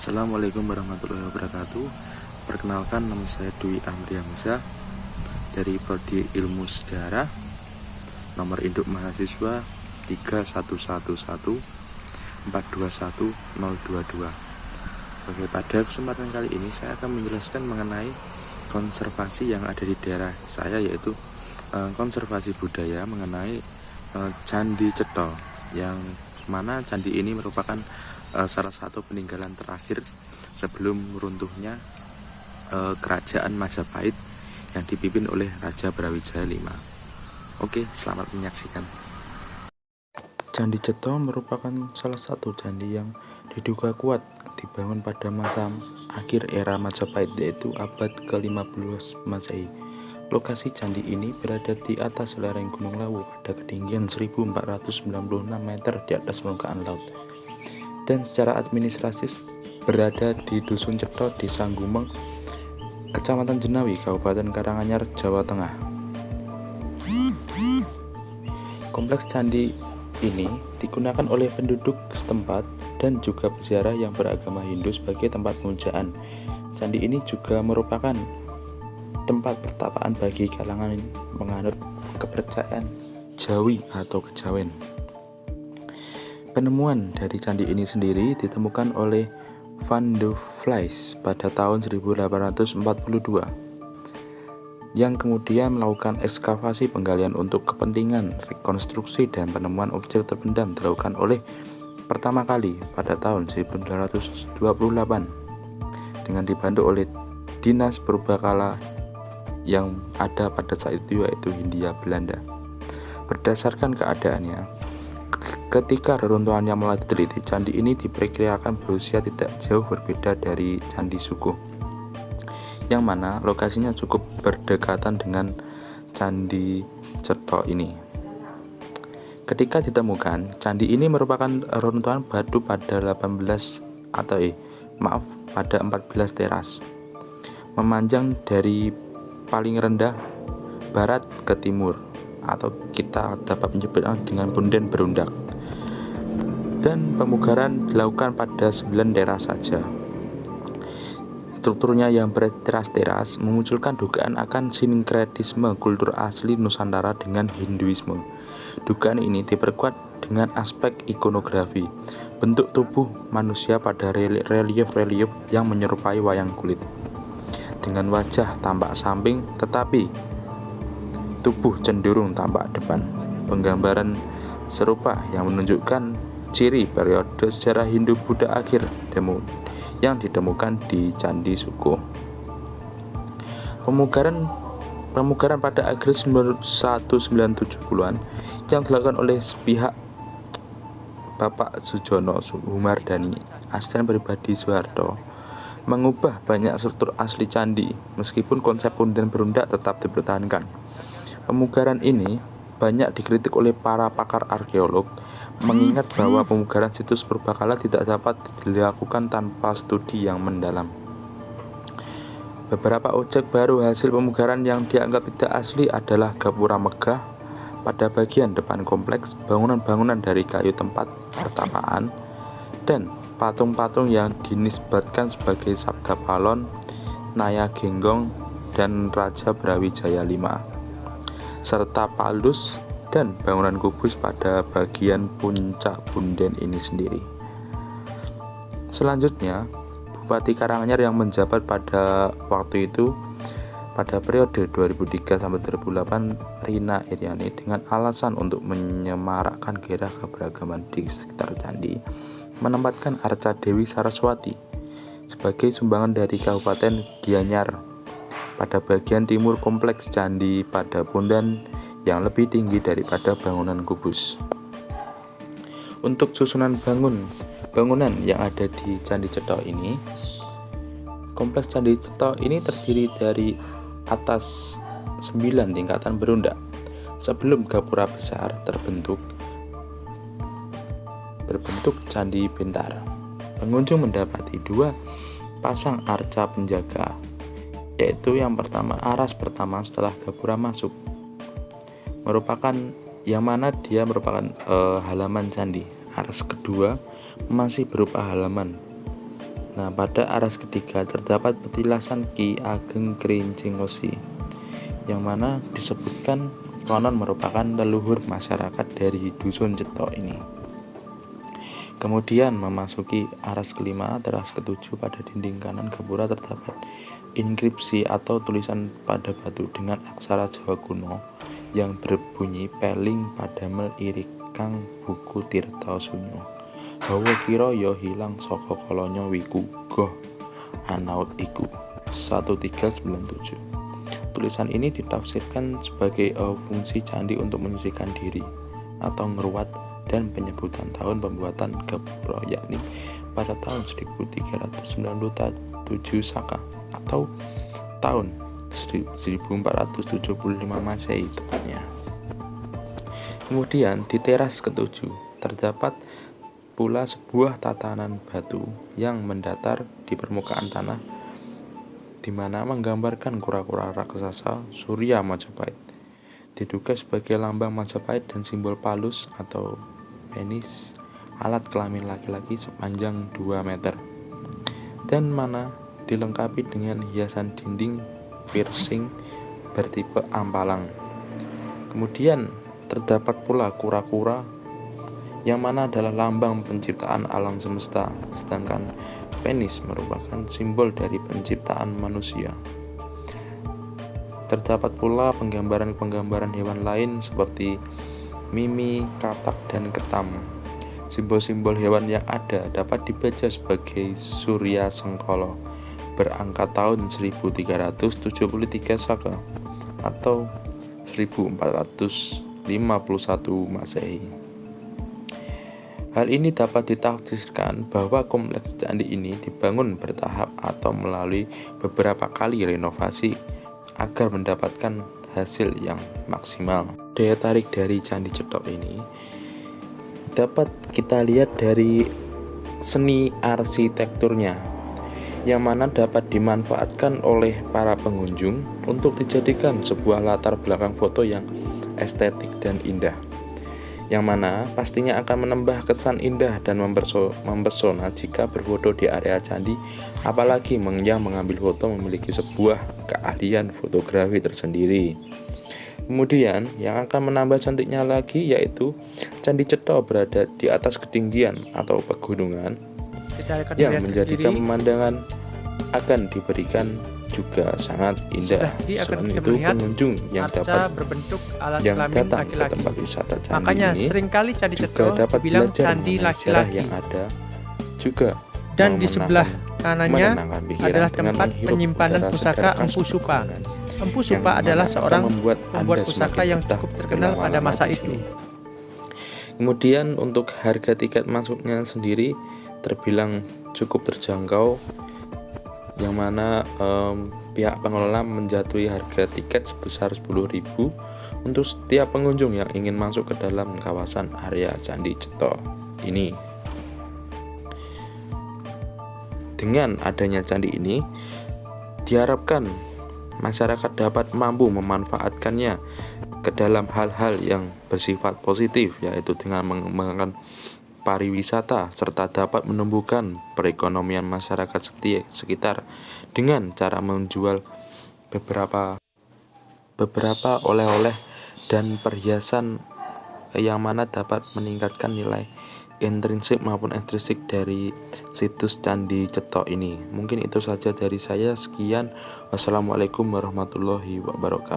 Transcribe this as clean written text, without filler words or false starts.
Assalamualaikum warahmatullahi wabarakatuh. Perkenalkan, nama saya Dwi Amrihamzah dari Prodi Ilmu Sejarah. Nomor induk mahasiswa 31114210022. Oke, pada kesempatan kali ini saya akan menjelaskan mengenai konservasi yang ada di daerah saya, yaitu konservasi budaya mengenai Candi Cetha, yang mana candi ini merupakan salah satu peninggalan terakhir sebelum runtuhnya kerajaan Majapahit yang dipimpin oleh Raja Brawijaya V. Oke, selamat menyaksikan. Candi Cetha merupakan salah satu candi yang diduga kuat dibangun pada masa akhir era Majapahit, yaitu abad ke-15 Masehi. Lokasi candi ini berada di atas lereng Gunung Lawu pada ketinggian 1496 meter di atas permukaan laut, dan secara administratif berada di Dusun Cetha, Desa Gumeng, Kecamatan Jenawi, Kabupaten Karanganyar, Jawa Tengah. Kompleks candi ini digunakan oleh penduduk setempat dan juga peziarah yang beragama Hindu sebagai tempat pemujaan. Candi ini juga merupakan tempat pertapaan bagi kalangan menganut kepercayaan Jawi atau kejawen. Penemuan dari candi ini sendiri ditemukan oleh Van de Vlies pada tahun 1842, yang kemudian melakukan ekskavasi penggalian untuk kepentingan rekonstruksi, dan penemuan objek terpendam dilakukan oleh pertama kali pada tahun 1928 dengan dibantu oleh Dinas Purbakala yang ada pada saat itu, yaitu Hindia Belanda. Berdasarkan keadaannya, ketika reruntuhannya mulai diteliti, candi ini diperkirakan berusia tidak jauh berbeda dari Candi Sukuh, yang mana lokasinya cukup berdekatan dengan Candi Cetha ini. Ketika ditemukan, candi ini merupakan reruntuhan batu pada 14 teras, memanjang dari paling rendah barat ke timur, atau kita dapat menyebutnya dengan punden berundak, dan pemugaran dilakukan pada 9 teras saja. Strukturnya yang berteras-teras memunculkan dugaan akan sinkretisme kultur asli Nusantara dengan Hinduisme. Dugaan ini diperkuat dengan aspek ikonografi, bentuk tubuh manusia pada relief-relief yang menyerupai wayang kulit, dengan wajah tampak samping tetapi tubuh cenderung tampak depan. Penggambaran serupa yang menunjukkan ciri periode sejarah Hindu-Buddha akhir yang ditemukan di Candi Sukuh. Pemugaran pada akhir 1970-an yang dilakukan oleh pihak Bapak Sujono Humardani, asisten pribadi Soeharto, mengubah banyak struktur asli candi, meskipun konsep punden berundak tetap dipertahankan. Pemugaran ini banyak dikritik oleh para pakar arkeolog, mengingat bahwa pemugaran situs purbakala tidak dapat dilakukan tanpa studi yang mendalam. Beberapa objek baru hasil pemugaran yang dianggap tidak asli adalah gapura megah pada bagian depan kompleks, bangunan-bangunan dari kayu tempat pertapaan, dan patung-patung yang dinisbatkan sebagai Sabda Palon, Naya Genggong, dan Raja Brawijaya V, serta Paldus dan bangunan kubus pada bagian puncak punden ini sendiri. Selanjutnya, Bupati Karanganyar yang menjabat pada waktu itu pada periode 2003-2008, Rina Iriani, dengan alasan untuk menyemarakkan gairah keberagaman di sekitar candi, menempatkan Arca Dewi Saraswati sebagai sumbangan dari Kabupaten Gianyar pada bagian timur kompleks candi pada pondan yang lebih tinggi daripada bangunan kubus. Untuk susunan bangunan yang ada di Candi Cetha ini, kompleks Candi Cetha ini terdiri dari atas 9 tingkatan berundak. Sebelum gapura besar berbentuk candi pintar, pengunjung mendapati 2 pasang arca penjaga, yaitu yang pertama, aras pertama setelah gapura masuk, merupakan halaman candi. Aras kedua masih berupa halaman Nah, pada aras ketiga terdapat petilasan Ki Ageng Krincing Wesi, yang mana disebutkan konon merupakan leluhur masyarakat dari dusun Cetok ini. Kemudian memasuki aras kelima, aras ketujuh, pada dinding kanan gapura terdapat inskripsi atau tulisan pada batu dengan aksara Jawa kuno yang berbunyi peling padamel irik kang buku tirta sunyo. Hawa kira ya hilang saka kalanya wiku goh anaut iku 1397. Tulisan ini ditafsirkan sebagai fungsi candi untuk menyucikan diri atau ngeruat, dan penyebutan tahun pembuatan gapura yakni pada tahun 1397 Saka atau tahun 1475 Masehi tepatnya. Kemudian di teras ketujuh terdapat pula sebuah tatanan batu yang mendatar di permukaan tanah, di mana menggambarkan kura-kura raksasa Surya Majapahit, diduga sebagai lambang Majapahit, dan simbol palus atau penis, alat kelamin laki-laki sepanjang 2 meter, dan mana dilengkapi dengan hiasan dinding piercing bertipe ampalang. Kemudian terdapat pula kura-kura yang mana adalah lambang penciptaan alam semesta, sedangkan penis merupakan simbol dari penciptaan manusia. Terdapat pula penggambaran hewan lain seperti mimi, katak, dan ketam. Simbol-simbol hewan yang ada dapat dibaca sebagai Surya Sengkala berangka tahun 1373 Saka atau 1451 Masehi. Hal ini dapat ditafsirkan bahwa kompleks candi ini dibangun bertahap atau melalui beberapa kali renovasi agar mendapatkan hasil yang maksimal. Daya tarik dari Candi Cetok ini dapat kita lihat dari seni arsitekturnya, yang mana dapat dimanfaatkan oleh para pengunjung untuk dijadikan sebuah latar belakang foto yang estetik dan indah, yang mana pastinya akan menambah kesan indah dan mempesona jika berfoto di area candi, apalagi yang mengambil foto memiliki sebuah keahlian fotografi tersendiri. Kemudian yang akan menambah cantiknya lagi yaitu Candi Cetok berada di atas ketinggian atau pegunungan yang menjadikan pemandangan akan diberikan juga sangat indah. Selain itu, pengunjung yang dapat berbentuk alat yang kelamin datang ke laki-laki. tempat wisata candi Makanya ini seringkali Candi juga Cetok dapat dibilang belajar candi mengenai sejarah laki-laki. yang ada juga. Dan di sebelah kanannya menenangkan pikiran adalah dengan tempat menghirup penyimpanan udara pusaka segar khas Empu Supa. pegunungan, Empu yang Supa adalah mana seorang akan membuat pembuat Anda pusaka semakin yang betah cukup terkenal pada berlama-lama masa di itu. sini. Kemudian untuk harga tiket masuknya sendiri terbilang cukup terjangkau, yang mana pihak pengelola menjatuhi harga tiket sebesar 10.000 untuk setiap pengunjung yang ingin masuk ke dalam kawasan area Candi Cetok ini. Dengan adanya candi ini, diharapkan masyarakat dapat mampu memanfaatkannya ke dalam hal-hal yang bersifat positif, yaitu dengan mengembangkan pariwisata serta dapat menumbuhkan perekonomian masyarakat sekitar dengan cara menjual beberapa oleh-oleh dan perhiasan yang mana dapat meningkatkan nilai intrinsik maupun ekstrinsik dari situs Candi Cetok ini. Mungkin itu saja dari saya. Sekian. Wassalamualaikum warahmatullahi wabarakatuh.